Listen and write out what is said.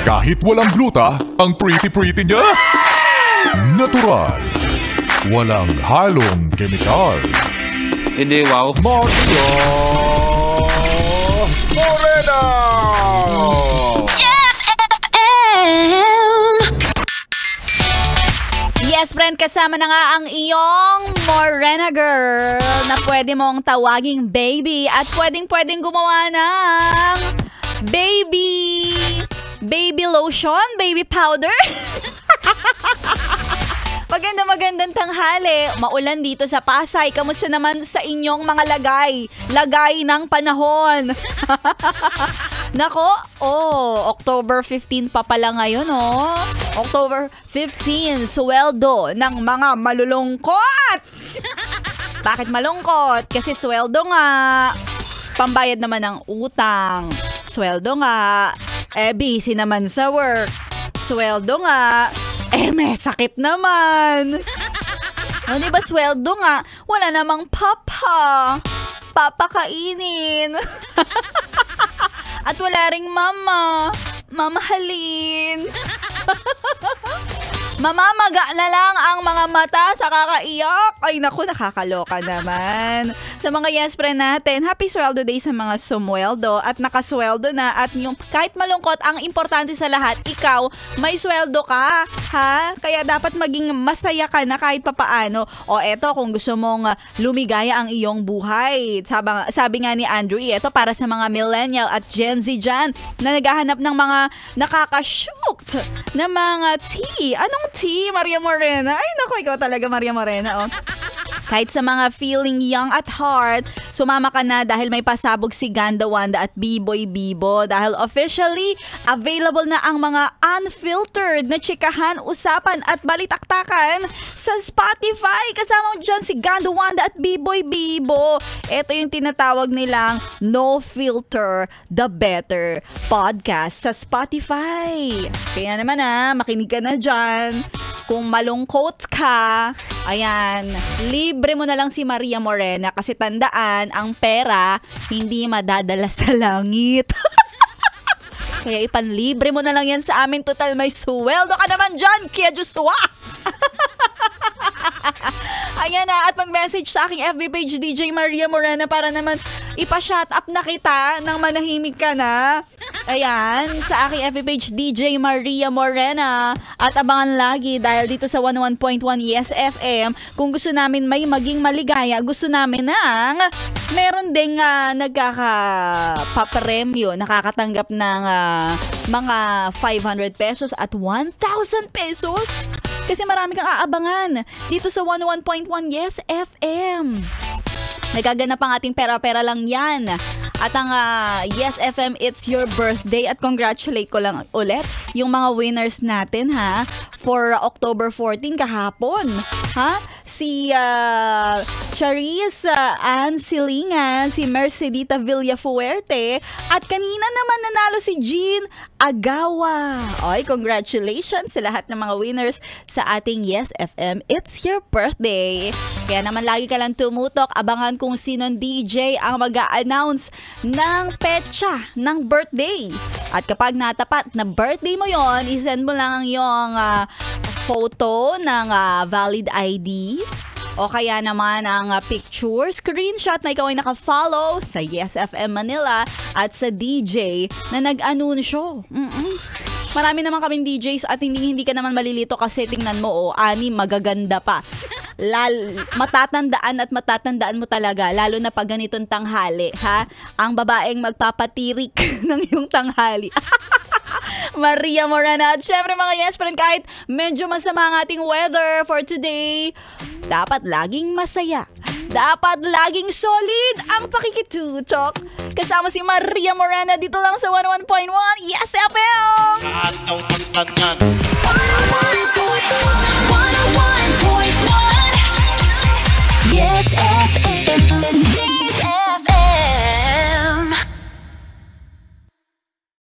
Kahit walang gluta, ang pretty-pretty niya. Natural. Walang halong kemikal. Hindi, wow. Maria Morena! Yes, friend, kasama na nga ang iyong Morena girl na pwede mong tawaging baby at pwedeng gumawa ng baby lotion, baby powder. Magandang tanghali. Maulan dito sa Pasay. Kamusta naman sa inyong mga lagay ng panahon? Nako, October 15 pa pala ngayon, October 15, sweldo ng mga malulungkot. Bakit malungkot? Kasi sweldo nga. Pambayad naman ng utang. Sweldo nga. Busy naman sa work. Sweldo nga. May sakit naman. Diba sweldo nga? Wala namang papakainin. At wala ring mamahalin. Mamamaga na lang ang mga mata sa kakaiyak. Ay naku, nakakaloka naman. Sa mga yes friend natin, happy sweldo day sa mga sumweldo at nakasweldo na. At yung kahit malungkot, ang importante sa lahat, ikaw, may sweldo ka. Ha? Kaya dapat maging masaya ka na kahit papaano. O eto, kung gusto mong lumigaya ang iyong buhay. Sabi nga ni Andrew, eto para sa mga millennial at Gen Z dyan na naghahanap ng mga nakaka-shoot na mga tea. Anong tea, Maria Morena? Ay, naku, ikaw talaga, Maria Morena, Kahit sa mga feeling young at heart, sumama ka na dahil may pasabog si Ganda Wanda at B-Boy Bibo dahil officially available na ang mga unfiltered na chikahan, usapan at balitaktakan sa Spotify. Kasama mo dyan si Ganda Wanda at B-Boy Bibo. Ito yung tinatawag nilang No Filter, The Better podcast sa Spotify. Kaya naman makinig ka na dyan. Kung malungkot ka, ayan, libre mo na lang si Maria Morena kasi tandaan, ang pera hindi madadala sa langit. Kaya ipanlibre mo na lang yan sa amin. Total may sweldo ka naman dyan, Kia Joshua. Ayan na, at mag-message sa aking FB page DJ Maria Morena para naman ipa-shut up na kita nang manahimik ka na. Ayan, sa aking FB page DJ Maria Morena. At abangan lagi dahil dito sa 101.1 Yes FM, kung gusto namin may maging maligaya, gusto namin ng meron ding nagkakapapremyo, nakakatanggap ng mga 500 pesos at 1,000 pesos. Kasi marami kang aabangan dito sa 101.1 Yes FM. Nagaganap ang ating pera-pera lang yan. At ang Yes FM, it's your birthday. At congratulate ko lang ulit yung mga winners natin for October 14 kahapon. Si Charis Ann Silingan, si Mercedita Villafuerte, at kanina naman nanalo si Jean Agawa. Oy, congratulations sa lahat ng mga winners sa ating Yes FM. It's your birthday. Kaya naman lagi ka lang tumutok, abangan kung sinong DJ ang mag-a-announce ng petsa ng birthday. At kapag natapat na birthday mo yon, isend mo lang ang iyong photo ng valid ID o kaya naman ang picture, screenshot na ikaw ay naka-follow sa Yes FM Manila at sa DJ na nag-anunsyo. Marami naman kaming DJs at hindi ka naman malilito kasi tingnan mo, magaganda pa. Matatandaan mo talaga, lalo na pag ganitong tanghali, ang babaeng magpapatirik ng iyong tanghali. Maria Morena. At syempre mga yes friend, kahit medyo masama ang ating weather for today, dapat laging masaya. Dapat laging solid ang pakikitutok. Kasama si Maria Morena dito lang sa 101.1 Yes FM.